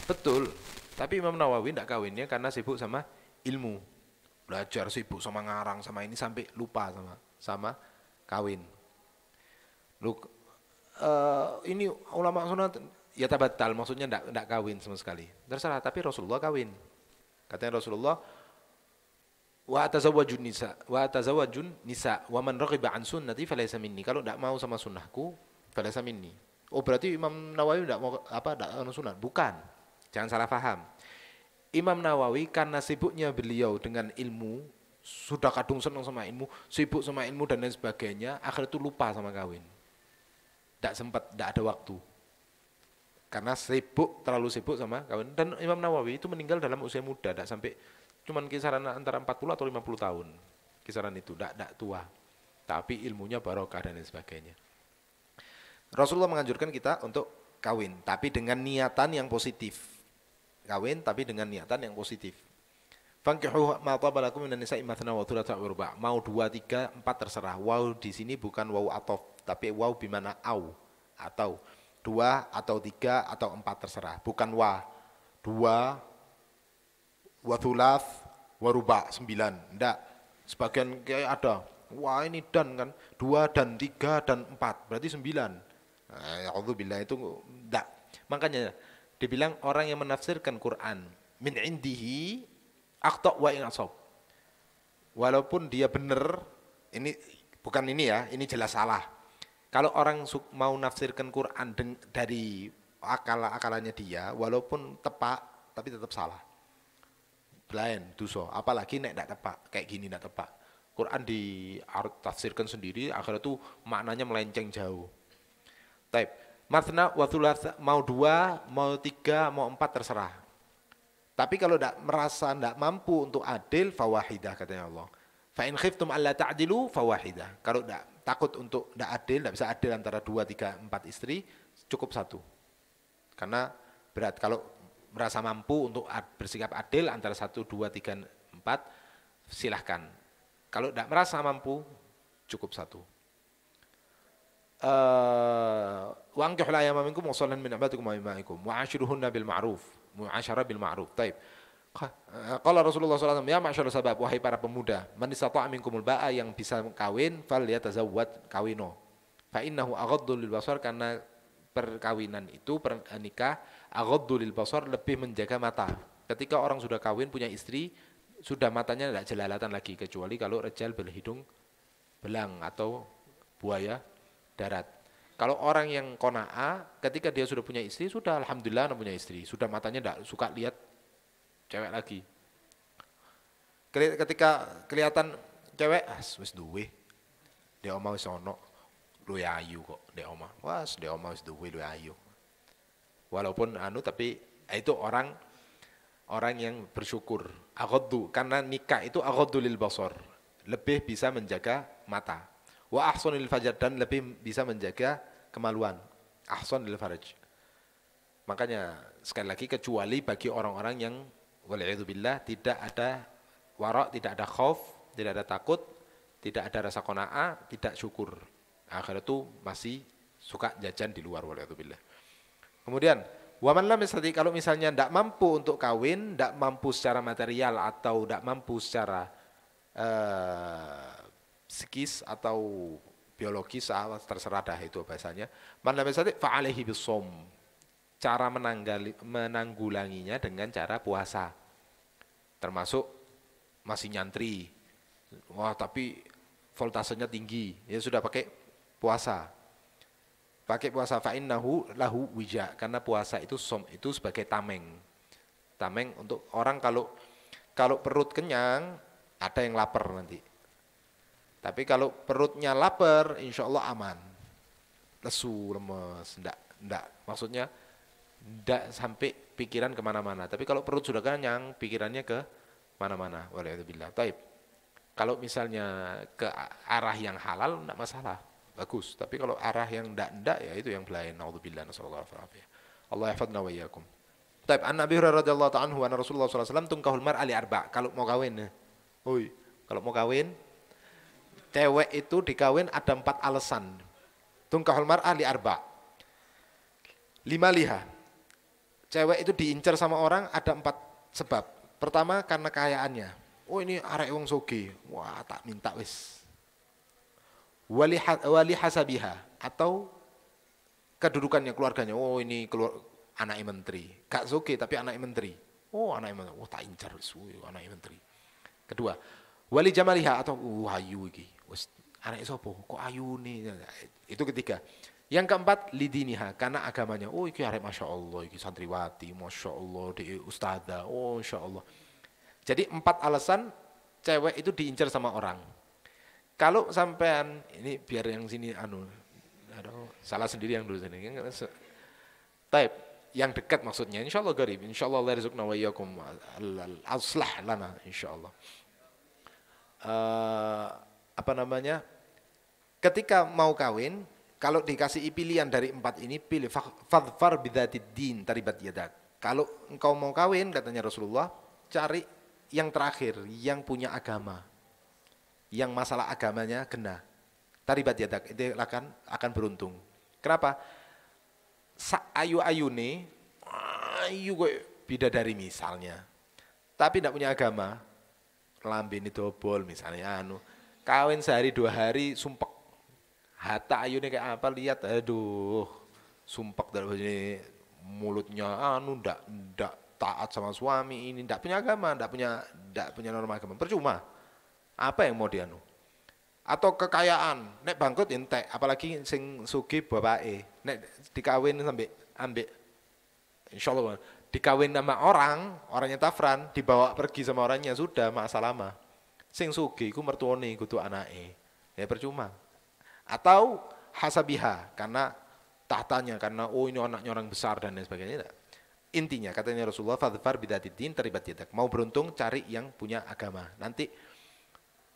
Speaker 2: Betul, tapi Imam Nawawi tidak kawinnya karena sibuk sama ilmu. Belajar, sibuk sama ngarang, sama ini sampai lupa sama kawin. Ini ulama sunnah ya tabatal, maksudnya tidak kawin sama sekali. Terserah, tapi Rasulullah kawin. Katanya Rasulullah, wa atazawwajun nisa wa man raghiba an sunnati falaysa minni. Kalau tidak mau sama sunnahku falaysa minni. Oh berarti Imam Nawawi tidak mau tidak sunnah? Bukan. Jangan salah paham. Imam Nawawi karena sibuknya beliau dengan ilmu, sudah kadung senang sama ilmu, sibuk sama ilmu dan lain sebagainya, akhirnya itu lupa sama kawin. Tidak sempat, tidak ada waktu. Karena terlalu sibuk sama kawin. Dan Imam Nawawi itu meninggal dalam usia muda, tidak sampai, cuman kisaran antara 40 atau 50 tahun. Kisaran itu, tidak tua. Tapi ilmunya barokah dan lain sebagainya. Rasulullah menganjurkan kita untuk kawin, tapi dengan niatan yang positif. Kawin, tapi dengan niatan yang positif. Fankihu ma taba lakum minan nisa'i mathna wa thulatha wa ruba'. Mau 2, 3, 4 terserah. Waw di sini bukan waw atof, tapi waw bimana au. Atau 2 atau 3 atau 4 terserah. Bukan wa. 2 wa thulath wa ruba' 9. Enggak. Sebagian kayak ada. Wah ini dan kan. 2 dan 3 dan 4. Berarti 9. A'udzubillah itu enggak. Makanya dibilang orang yang menafsirkan Quran min indihi aqta wa in asab. Walaupun dia benar, ini bukan ini ya, ini jelas salah. Kalau orang mau nafsirkan Quran dari akalannya dia, walaupun tepat tapi tetap salah. Blind, dosa. Apalagi nek tidak tepat, kayak gini tidak tepat. Quran ditafsirkan sendiri, akhirnya itu maknanya melenceng jauh. Taib. Mathna wa thulatha, mau 2, mau 3, mau 4 terserah. Tapi kalau merasa tidak mampu untuk adil, fawahidah katanya Allah. Fa in khiftum alla ta'dilu fawahidah. Kalau takut untuk tidak adil, tidak bisa adil antara 2, 3, 4 istri, cukup 1. Karena berat. Kalau merasa mampu untuk bersikap adil antara 1, 2, 3, 4, silahkan. Kalau tidak merasa mampu, cukup 1. Wa ankihul ayama minkum wa sallan min ibadikum wa imaikum wa ashiruhunna bil ma'ruf. Mu'asyarah bil ma'ruf. Taib. Qala Rasulullah SAW, ya ma'asyarah sabab, wahai para pemuda, man istata'a minkumul ba'a, yang bisa kawin, fal yatazawwad, kawino. Fa innahu aghaddu lil basar, karena perkawinan itu, pernikah, aghaddu lil basar, lebih menjaga mata. Ketika orang sudah kawin, punya istri, sudah matanya tidak jelalatan lagi, kecuali kalau rejal berhidung belang atau buaya darat. Kalau orang yang qana'a, ketika dia sudah punya istri, sudah alhamdulillah punya istri, sudah matanya tidak suka lihat cewek lagi. Ketika kelihatan cewek, wis duwe, dia omah wis ono, luwe ayu kok, dia omah, dia omah wis duwe luwe ayu. Walaupun tapi itu orang yang bersyukur. Aghaddu, karena nikah itu aghaddu lil basar, lebih bisa menjaga mata. Wa ahsanil farj, dan lebih bisa menjaga kemaluan. Ahsanil farj. Makanya sekali lagi, kecuali bagi orang-orang yang wal'iyadzubillah tidak ada wara', tidak ada khauf, tidak ada takut, tidak ada rasa qanaah, tidak syukur. Akhirnya itu masih suka jajan di luar, wal'iyadzubillah. Kemudian wa man lam yastati, kalau misalnya tidak mampu untuk kawin, tidak mampu secara material atau tidak mampu secara psikis atau biologis terserah dah itu bahasanya. Man lam yastati fa alaihi bisawm. Cara menanggulanginya dengan cara puasa. Termasuk masih nyantri. Wah, tapi voltasenya tinggi. Ya sudah pakai puasa. Pakai puasa fa innahu lahu wija, karena puasa itu itu sebagai tameng. Tameng untuk orang kalau perut kenyang, ada yang lapar nanti. Tapi kalau perutnya lapar, insya Allah aman. Lesu, lemes, enggak. Maksudnya, enggak sampai pikiran kemana-mana. Tapi kalau perut sudah kenyang, pikirannya ke mana-mana. Walaikumsalam. Taib. Kalau misalnya ke arah yang halal, enggak masalah. Bagus. Tapi kalau arah yang enggak, ya itu yang belain. Naudzubillah, nasallallahu alaihi wasallam. Allah yahfadna wa iyyakum. Taib. An Nabi Hurairah radhiyallahu ta'ala anhu, anna Rasulullah sallallahu alaihi wasallam tungkahul mar'a li arba'. Kalau mau kawin, kalau mau kawin, cewek itu dikawin ada 4 alasan. Tungkahul mar'ah li arba'. 5 liha. Cewek itu diincar sama orang ada 4 sebab. Pertama karena kekayaannya. Oh ini arek wong sugih. Wah, tak minta wis. Wali hasabiha, atau kedudukannya, keluarganya. Oh ini anaknya menteri. Gak sugih tapi anaknya menteri. Oh anaknya menteri. Oh tak incar wis anaknya menteri. Kedua, wali jamaliha, atau ayu iki. Wis anake sapa? Kok ayu nih? Itu ketiga. Yang keempat, lidiniha, karena agamanya. Oh iki arek masyaallah, iki santriwati, masyaallah, di ustadzah. Oh insyaallah. Jadi 4 alasan cewek itu diincar sama orang. Kalau sampean ini biar yang sini salah sendiri yang dulu sini. Taib, yang dekat maksudnya. Insyaallah garib. Insyaallah Allah rizqna wa iyyakum al-aslah lana insyaallah. Ketika mau kawin, kalau dikasih pilihan dari 4 ini, pilih fadfar bidzatid din taribat yadak. Kalau engkau mau kawin, katanya Rasulullah, cari yang terakhir, yang punya agama, yang masalah agamanya kena. Taribat yadak, itu akan beruntung. Kenapa? Ayu nih, ayu gue bidadari misalnya, tapi tidak punya agama, lambe ini dobol misalnya, kawin sehari 2 hari sumpek. Hatta ayu nih kayak apa, lihat, aduh, sumpek dari mulutnya, ndak taat sama suami ini, ndak punya agama, ndak punya norma agama, percuma. Apa yang mau dianu? Atau kekayaan, nek bangkrut entek, apalagi sing sugih bapake, nek dikawin sampai ambek, insyaallah dikawin sama orangnya tafran, dibawa pergi sama orangnya, sudah masalah lama. Sing sugih ku mertuane kudu anake. Ya percuma. Atau hasabiha, karena tahtanya, karena ini anaknya orang besar dan lain sebagainya. Intinya katanya Rasulullah, fadfar bidzatid din taribat yadak. Mau beruntung cari yang punya agama. Nanti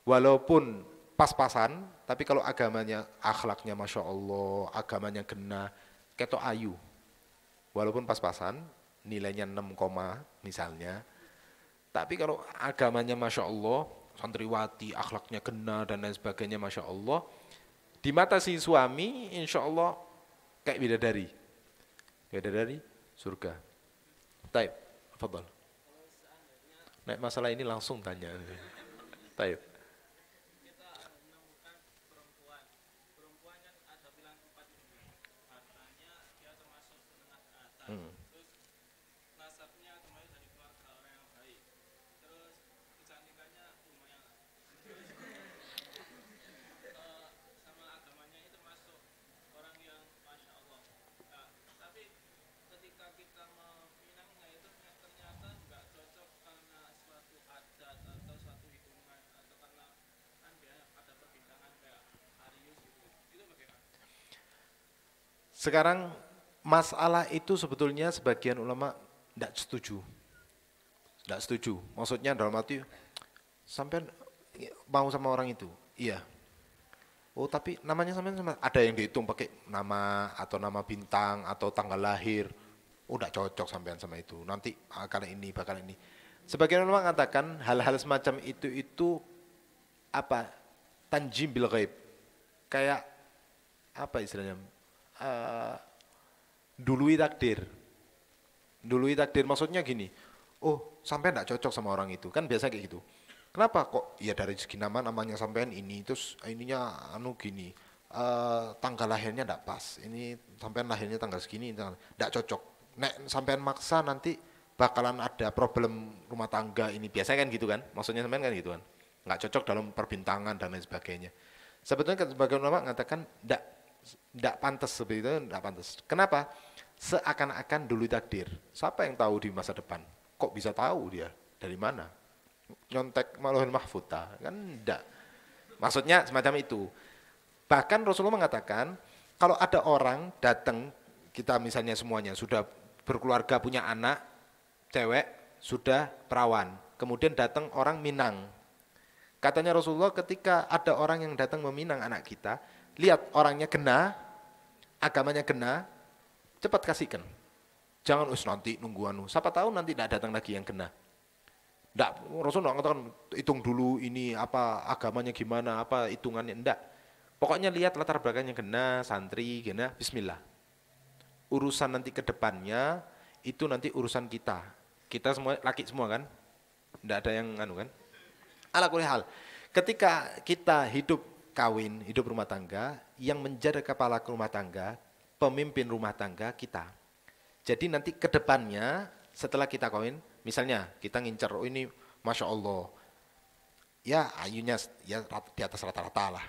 Speaker 2: walaupun pas-pasan, tapi kalau agamanya, akhlaknya Masya Allah, agamanya kena, ketok ayu. Walaupun pas-pasan, nilainya 6, misalnya. Tapi kalau agamanya Masya Allah, santriwati, akhlaknya kena, dan lain sebagainya Masya Allah, di mata si suami, insya Allah kayak bidadari. Bidadari, surga. Taib, fadal. Nah, masalah ini langsung tanya. Taib. Sekarang masalah itu sebetulnya sebagian ulama tidak setuju. Tidak setuju. Maksudnya dalam arti sampai mau sama orang itu. Iya. Oh tapi namanya sama ada yang dihitung pakai nama atau nama bintang atau tanggal lahir. Oh tidak cocok sampean sama itu. Nanti bakal ini. Sebagian ulama mengatakan hal-hal semacam itu apa? Tanjim bil ghaib. Kayak apa istilahnya? Dului takdir maksudnya gini, oh sampai enggak cocok sama orang itu, kan biasa kayak gitu. Kenapa kok? Ya dari segi namanya sampean ini, terus ininya gini, tanggal lahirnya tidak pas, ini sampean lahirnya tanggal segini, tidak cocok. Nek sampean maksa nanti bakalan ada problem rumah tangga ini. Biasanya kan gitu kan, maksudnya sampean kan gitu kan. Nggak cocok dalam perbintangan dan lain sebagainya. Sebetulnya sebagian ulama mengatakan tidak pantas seperti itu, tidak pantas. Kenapa? Seakan-akan dulu takdir. Siapa yang tahu di masa depan? Kok bisa tahu dia? Dari mana? Nyontek Lauhul Mahfuz kan enggak. Maksudnya semacam itu. Bahkan Rasulullah mengatakan kalau ada orang datang, kita misalnya semuanya sudah berkeluarga, punya anak, cewek, sudah perawan. Kemudian datang orang Minang. Katanya Rasulullah ketika ada orang yang datang meminang anak kita, lihat orangnya kena, agamanya kena, cepat kasihkan. Jangan nanti nunggu siapa tahu nanti tidak datang lagi yang kena. Rasulullah mengatakan hitung dulu ini apa agamanya gimana, apa hitungannya, enggak. Pokoknya lihat latar belakangnya kena, santri, kena, bismillah. Urusan nanti ke depannya itu nanti urusan kita. Kita semua laki semua kan? Enggak ada yang kan? Ala kulli hal. Ketika kita hidup kawin, hidup rumah tangga, yang menjaga kepala rumah tangga, pemimpin rumah tangga kita. Jadi nanti ke depannya setelah kita kawin, misalnya kita ngincer, oh ini Masya Allah, ya ayunya ya di atas rata-rata lah.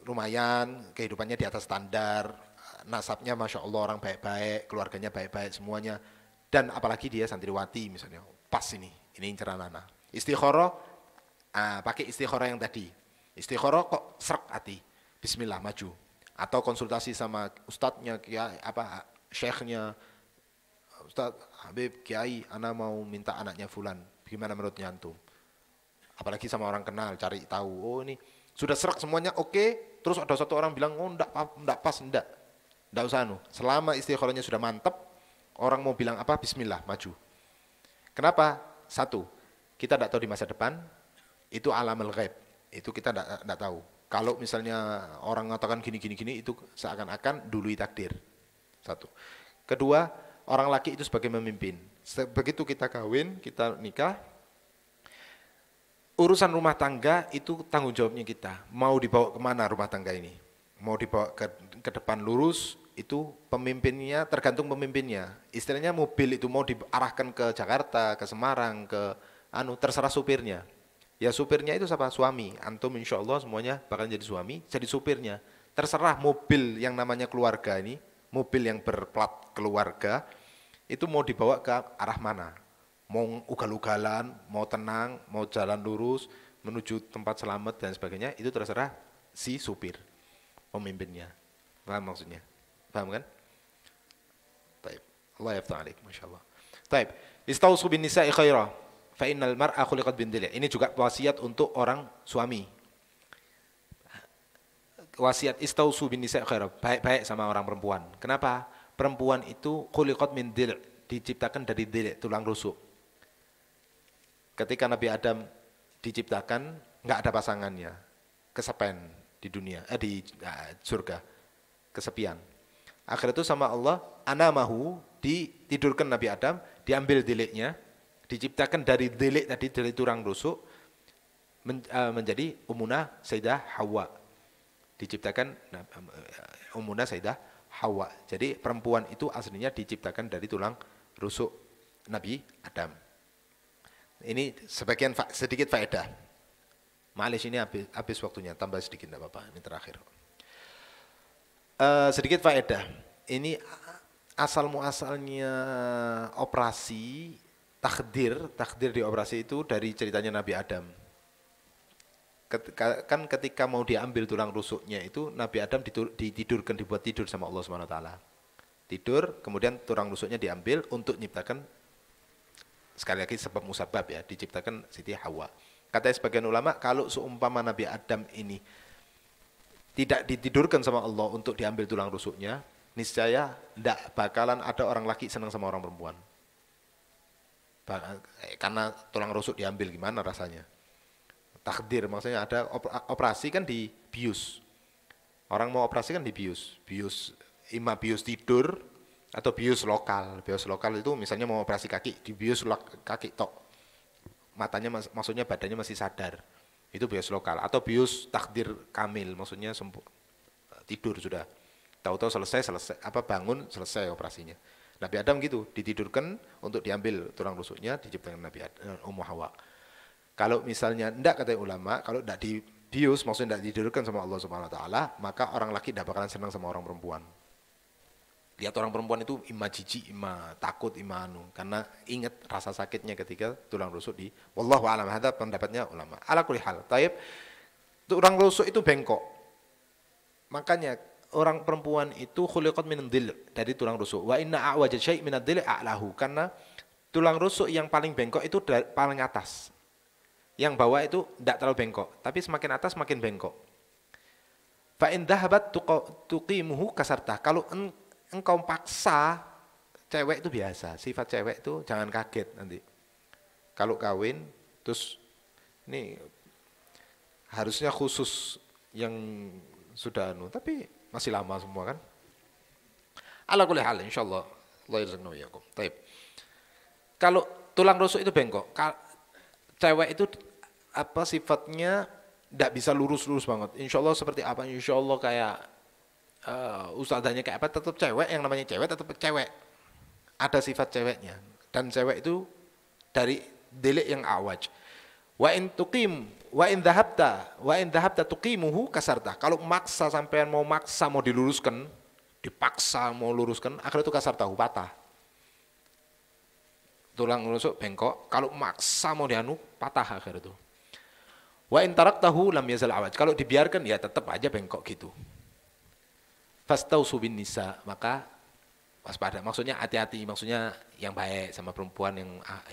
Speaker 2: Lumayan, kehidupannya di atas standar, nasabnya Masya Allah orang baik-baik, keluarganya baik-baik semuanya. Dan apalagi dia santriwati misalnya, pas ini inceran anak. Istikharah, pakai istikharah yang tadi. Istikharah kok serak hati, bismillah maju. Atau konsultasi sama ustadznya, syekhnya, Ustadz Habib, Kiai, ana mau minta anaknya fulan, gimana menurutnya antum? Apalagi sama orang kenal, cari tahu, oh ini sudah serak semuanya, oke. Terus ada satu orang bilang, oh enggak pas, enggak usah selama istikharahnya sudah mantap, orang mau bilang apa, bismillah, maju. Kenapa? Satu, kita tidak tahu di masa depan, itu alamul ghaib, itu kita tidak tahu. Kalau misalnya orang mengatakan gini, itu seakan-akan dului takdir. Satu. Kedua, orang laki itu sebagai memimpin. Begitu kita kawin, kita nikah, urusan rumah tangga itu tanggung jawabnya kita. Mau dibawa kemana rumah tangga ini? Mau dibawa ke depan lurus, itu pemimpinnya, tergantung pemimpinnya. Istilahnya mobil itu mau diarahkan ke Jakarta, ke Semarang, ke terserah supirnya. Ya supirnya itu siapa? Suami. Antum insya Allah semuanya bakal jadi suami, jadi supirnya. Terserah mobil yang namanya keluarga ini, mobil yang berplat keluarga, itu mau dibawa ke arah mana? Mau ugal-ugalan, mau tenang, mau jalan lurus, menuju tempat selamat dan sebagainya, itu terserah si supir, pemimpinnya. Paham maksudnya? Paham kan? Taib. Allah yaftah alaik, Masya Allah. Taib. Istausu bin nisa'i khairah, fa innal mar'a khuliqat bin dili'. Ini juga wasiat untuk orang suami. Wasiat istausu bin nisa'i khairah, baik-baik sama orang perempuan. Kenapa? Perempuan itu khuliqat min dili', diciptakan dari dili', tulang rusuk. Ketika Nabi Adam diciptakan, nggak ada pasangannya, kesepian di dunia, di surga, kesepian. Akhirnya itu sama Allah, anamahu, ditidurkan Nabi Adam, diambil diliknya, diciptakan dari dilik tadi, dari tulang rusuk, menjadi Ummuna Sayyidah Hawa. Diciptakan Ummuna Sayyidah Hawa. Jadi perempuan itu aslinya diciptakan dari tulang rusuk Nabi Adam. Ini sebagian sedikit faedah. Ma'alish ini habis waktunya, tambah sedikit enggak apa-apa, ini terakhir. Sedikit faedah. Ini asal muasalnya operasi takdir di operasi itu dari ceritanya Nabi Adam. Kan ketika mau diambil tulang rusuknya itu Nabi Adam ditidurkan, dibuat tidur sama Allah Subhanahu wa taala. Tidur, kemudian tulang rusuknya diambil untuk menciptakan, sekali lagi sebab musabab ya, diciptakan Siti Hawa. Kata sebagian ulama, kalau seumpama Nabi Adam ini tidak ditidurkan sama Allah untuk diambil tulang rusuknya, niscaya tidak bakalan ada orang laki senang sama orang perempuan. Karena tulang rusuk diambil, gimana rasanya? Takdir, maksudnya ada operasi kan di bius. Orang mau operasi kan di bius. Bius tidur atau bius lokal. Bius lokal itu misalnya mau operasi kaki, di bius kaki tok. Matanya maksudnya badannya masih sadar. Itu bius lokal. Atau bius takdir kamil, maksudnya tidur sudah. Tahu-tahu selesai bangun selesai operasinya. Nabi Adam gitu, ditidurkan untuk diambil tulang rusuknya diciptakan Nabi Ummu Hawa. Kalau misalnya enggak kata ulama, kalau enggak dibius maksudnya enggak ditidurkan sama Allah Subhanahu wa taala, maka orang laki enggak bakalan senang sama orang perempuan. Lihat orang perempuan itu ima jijik, ima takut, ima anu karena ingat rasa sakitnya ketika tulang rusuk di wallahu a'lam, hadza pendapatnya ulama. Ala kulli hal. Taib tulang rusuk itu bengkok. Makanya orang perempuan itu khuliqat min dhil, dari tulang rusuk. Wa inna a'waja syai' min ad-dhil a'lahu, karena tulang rusuk yang paling bengkok itu paling atas. Yang bawah itu tidak terlalu bengkok, tapi semakin atas semakin bengkok. Fa in dhahabat tuqimuhu kasarta. Kalau engkau paksa, cewek itu biasa, sifat cewek itu jangan kaget nanti. Kalau kawin, terus ini harusnya khusus yang sudah anu, tapi masih lama semua kan. Ala kulli hal insyaallah Allah yarzuqna wa iyyakum. Baik. Kalau tulang rusuk itu bengkok, cewek itu apa sifatnya tidak bisa lurus-lurus banget. Insyaallah seperti apa? Insyaallah kayak ustadzanya kayak apa, tetap cewek, yang namanya cewek tetap cewek. Ada sifat ceweknya. Dan cewek itu dari delik yang awaj. Wa in dhahabta tuqimuhu kasarta. Kalau maksa sampean mau diluruskan, dipaksa mau luruskan, akhirnya itu kasartahu patah. Tulang rusuk bengkok, kalau maksa mau dianu patah akhirnya itu. Wa in taraktahu lam yazal awaj. Kalau dibiarkan ya tetap aja bengkok gitu. Fastausu bin nisa, maka waspada. Maksudnya hati-hati, maksudnya yang baik sama perempuan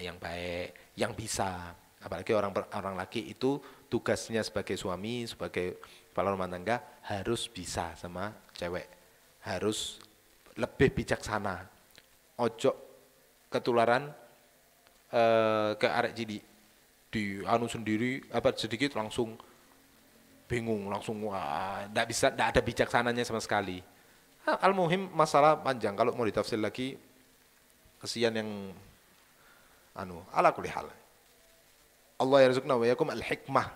Speaker 2: yang baik, yang bisa. Apalagi orang laki itu tugasnya sebagai suami, sebagai kepala rumah tangga harus bisa sama cewek. Harus lebih bijaksana. Ojo ketularan ke arek jadi di anu sendiri apa sedikit langsung bingung, langsung enggak ada bijaksananya sama sekali. Al-muhim masalah panjang, kalau mau ditafsir lagi kesian yang ala kulli hal. Allah yarzuqna wa iyyakum al-hikmah.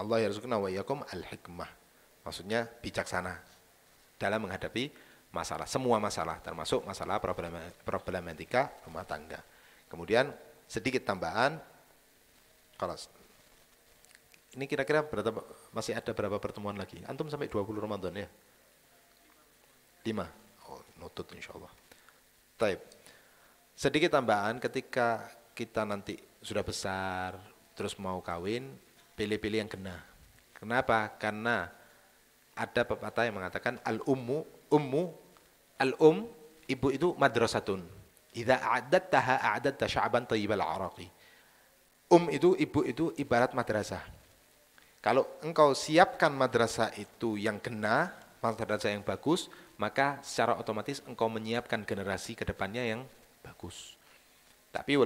Speaker 2: Allah yarzuqna wa iyyakum al-hikmah. Maksudnya bijaksana dalam menghadapi masalah, semua masalah, termasuk masalah problematika rumah tangga. Kemudian sedikit tambahan, kalau ini kira-kira masih ada berapa pertemuan lagi? Antum sampai 20 Ramadan ya? 5. Oh, nutut insyaallah. Taib. Sedikit tambahan, ketika kita nanti sudah besar, terus mau kawin, pilih-pilih yang kena. Kenapa? Karena ada pepatah yang mengatakan ibu itu madrasatun. Idza a'adattaha a'adatta sya'ban thayyibal araqi. Itu ibu itu ibarat madrasah. Kalau engkau siapkan madrasah itu yang kena, madrasah yang bagus, maka secara otomatis engkau menyiapkan generasi ke depannya yang bagus. Tapi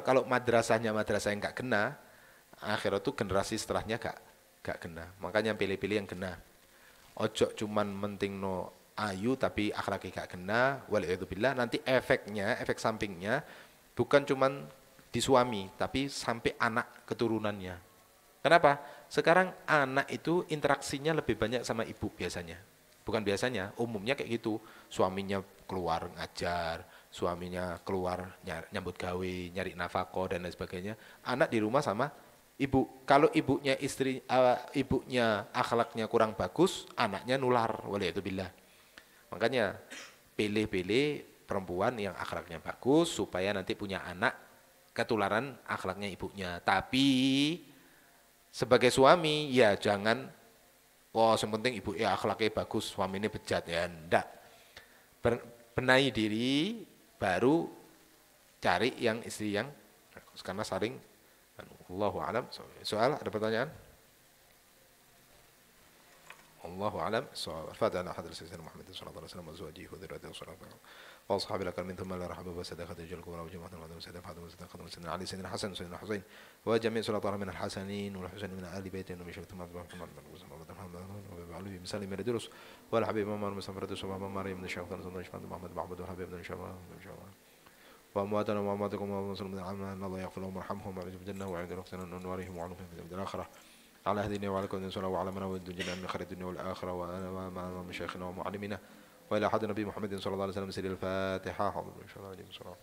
Speaker 2: kalau madrasahnya madrasah yang enggak kena, akhirat itu generasi setelahnya enggak kena. Makanya pilih-pilih yang kena. Ojo cuman mentingno ayu tapi akhlaknya enggak kena, waliyadzubillah, nanti efek sampingnya bukan cuman di suami, tapi sampai anak keturunannya. Kenapa? Sekarang anak itu interaksinya lebih banyak sama ibu biasanya. Bukan biasanya, umumnya kayak gitu. Suaminya keluar ngajar, suaminya keluar nyambut gawe, nyari nafkah dan lain sebagainya. Anak di rumah sama ibu. Kalau ibunya akhlaknya kurang bagus, anaknya nular. Waliyadzubillah. Makanya pilih-pilih perempuan yang akhlaknya bagus supaya nanti punya anak ketularan akhlaknya ibunya. Tapi sebagai suami ya jangan yang penting ibu ya akhlaknya bagus, suami ini bejat ya, enggak. Benahi diri baru cari yang istri yang bagus, karena saling Allahu a'lam. Soal ada pertanyaan? Allahu a'lam. Soal Fatihah hadrat Sayyidina Muhammad sallallahu alaihi wasallam wa azwajihi wa dzurriyyatihi wa ashabihi lakal min thumma la rahaba wa sadaqati jal kubra wa jama'atan wa sadaqat wa sadaqat wa sayyidina Ali sayyidina Hasan sayyidina Husain wa jami' sallallahu min al-hasanin wal husain min ahli baitin wa mishrat ma عليه مسلم الدروس والحبيب محمد مصطفى صلى الله عليه وسلم الشيخ محمد محمد والحبيب ان شاء الله وامواتنا وامواتكم واموات المسلمين الله يغفر لهم ويرحمهم ويعز بالجنه ويعد رحمتنا انوارهم وعنهم في الدنيا الاخره على هدينا وعلى كل صلى وعلى من ود جميعا من خير الدنيا والآخرة وأنا مع مشايخنا ومعلمنا وإلى حد النبي محمد صلى الله عليه وسلم سير الفاتحة حاضر إن شاء الله عليه وسلم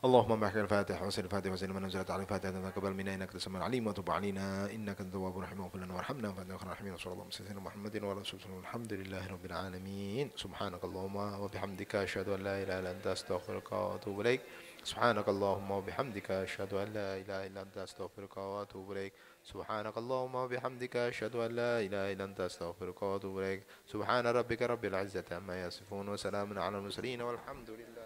Speaker 2: اللهم احكي الفاتحة وسير الفاتحة وسير من نزلت على الفاتحة تقبل منا إنك تسمع العليم وتب علينا إنك أنت التواب الرحيم واغفر لنا وارحمنا فأنت خير الراحمين صلى الله عليه وسلم محمد وعلى آله وسلم الحمد لله رب العالمين سبحانك اللهم وبحمدك أشهد أن لا إله إلا أنت أستغفرك وأتوب إليك سبحانك اللهم وبحمدك أشهد أن لا إله إلا أنت أستغفرك وأتوب إليك سبحانك اللهم وبحمدك أشهد أن لا إله إلا أنت أستغفرك وأتوب إليك سبحان ربك رب العزة عما يصفون وسلام على المرسلين والحمد لله